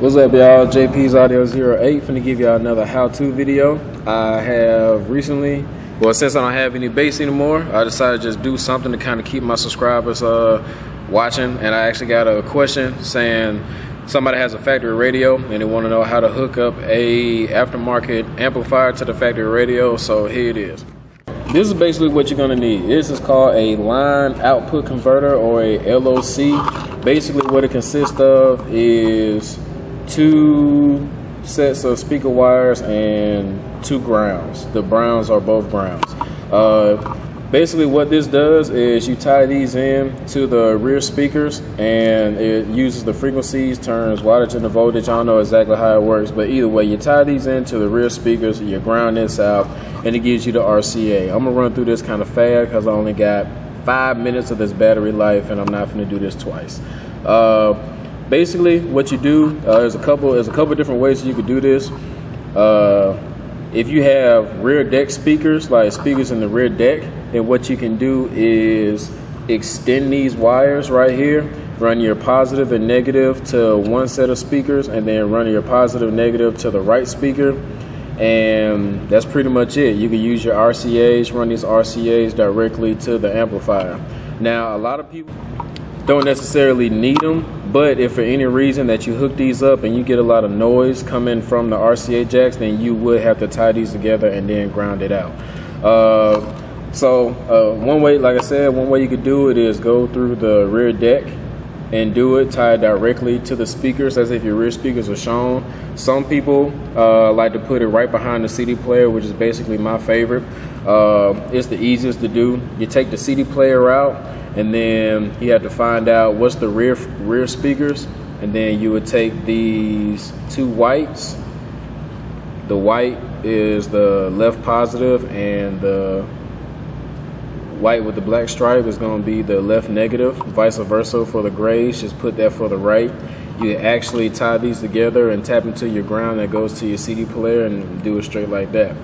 What's up, y'all? JP's Audio 08 finna give y'all another how-to video. I have recently, since I don't have any bass anymore, I decided to just do something to kind of keep my subscribers watching. And I actually got a question saying somebody has a factory radio and they want to know how to hook up a aftermarket amplifier to the factory radio. So here it is. This is basically what you're gonna need. This is called a line output converter, or a LOC. Basically what it consists of is 2 sets of speaker wires and 2 grounds. The browns are both grounds. Basically what this does is you tie these in to the rear speakers, and it uses the frequencies, turns wattage into voltage. I don't know exactly how it works, but either way, you tie these into the rear speakers, you ground this out, and it gives you the RCA. I'm gonna run through this kind of fast because I only got 5 minutes of this battery life, and I'm not gonna do this twice. Basically, what you do, there's a couple different ways you could do this. If you have rear deck speakers, like speakers in the rear deck, then what you can do is extend these wires right here, run your positive and negative to one set of speakers, and then run your positive and negative to the right speaker. And that's pretty much it. You can use your RCAs, run these RCAs directly to the amplifier. Now, a lot of people don't necessarily need them, but if for any reason that you hook these up and you get a lot of noise coming from the RCA jacks, then you would have to tie these together and then ground it out. One way, like I said, one way you could do it is go through the rear deck and do it, tie it directly to the speakers as if your rear speakers are shown. Some people like to put it right behind the CD player, which is basically my favorite. It's the easiest to do. You take the CD player out, and then you have to find out what's the rear speakers, and then you would take these 2 whites. The white is the left positive, and the white with the black stripe is going to be the left negative. Vice versa for the grays, just put that for the right. You actually tie these together and tap into your ground that goes to your CD player and do it straight like that.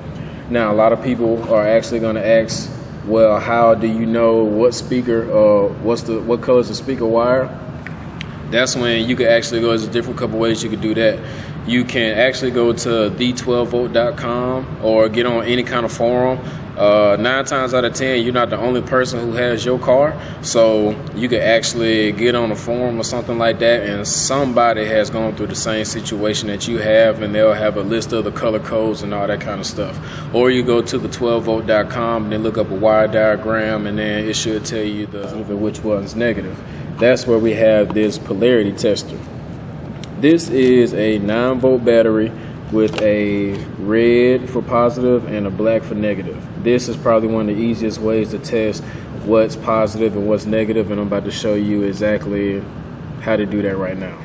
Now, a lot of people are actually going to ask, well, how do you know what speaker, what color is the speaker wire? That's when you can actually go. There's a different couple ways you could do that. You can actually go to the12volt.com or get on any kind of forum. 9 times out of 10, you're not the only person who has your car, so you could actually get on a forum or something like that, and somebody has gone through the same situation that you have, and they'll have a list of the color codes and all that kind of stuff. Or you go to the 12volt.com and then look up a wire diagram, and then it should tell you which one's negative. That's where we have this polarity tester. This is a 9-volt battery with a red for positive and a black for negative. This is probably one of the easiest ways to test what's positive and what's negative, and I'm about to show you exactly how to do that right now.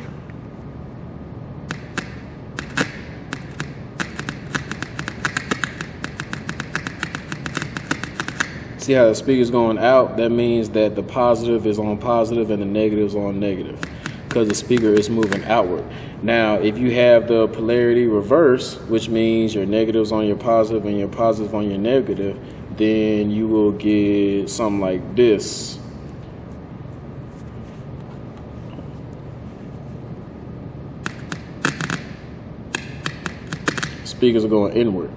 See how the speaker's going out? That means that the positive is on positive and the negative is on negative, because the speaker is moving outward. Now, if you have the polarity reverse, which means your negatives on your positive and your positive on your negative, then you will get something like this. Speakers are going inward.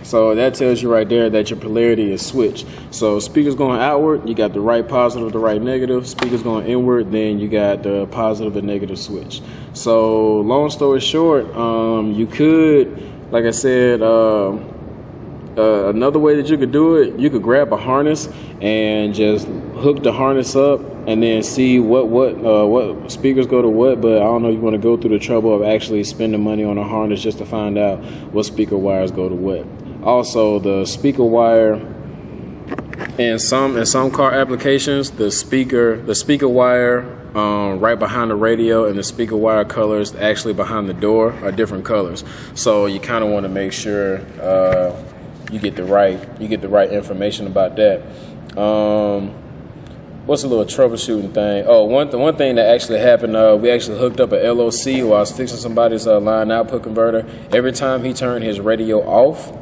So that tells you right there that your polarity is switched. So speakers going outward, you got the right positive, the right negative. Speakers going inward, then you got the positive and negative switch. So long story short, you could, like I said, another way that you could do it, you could grab a harness and just hook the harness up and then see what speakers go to what. But I don't know if you want to go through the trouble of actually spending money on a harness just to find out what speaker wires go to what. Also, the speaker wire in some car applications, the speaker wire right behind the radio and the speaker wire colors actually behind the door are different colors. So you kind of want to make sure you get the right information about that. What's a little troubleshooting thing? Oh, one thing that actually happened, we actually hooked up a LOC while I was fixing somebody's line output converter. Every time he turned his radio off,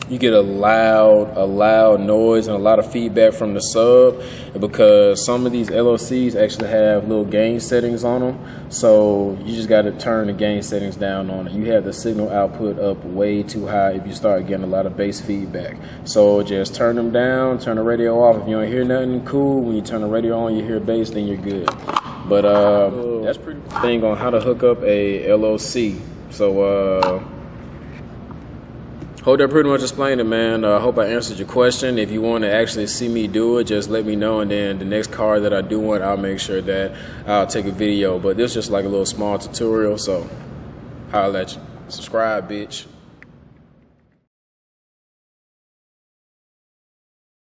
you get a loud noise and a lot of feedback from the sub, because some of these LOCs actually have little gain settings on them. So you just got to turn the gain settings down on it. You have the signal output up way too high if you start getting a lot of bass feedback. So just turn them down, turn the radio off. If you don't hear nothing, cool. When you turn the radio on, you hear bass, then you're good. But that's pretty thing on how to hook up a LOC. So hope that pretty much explained it, man. I hope I answered your question. If you want to actually see me do it, just let me know, and then the next car that I do one, I'll make sure that I'll take a video. But this is just like a little small tutorial, so holla at you. Subscribe, bitch.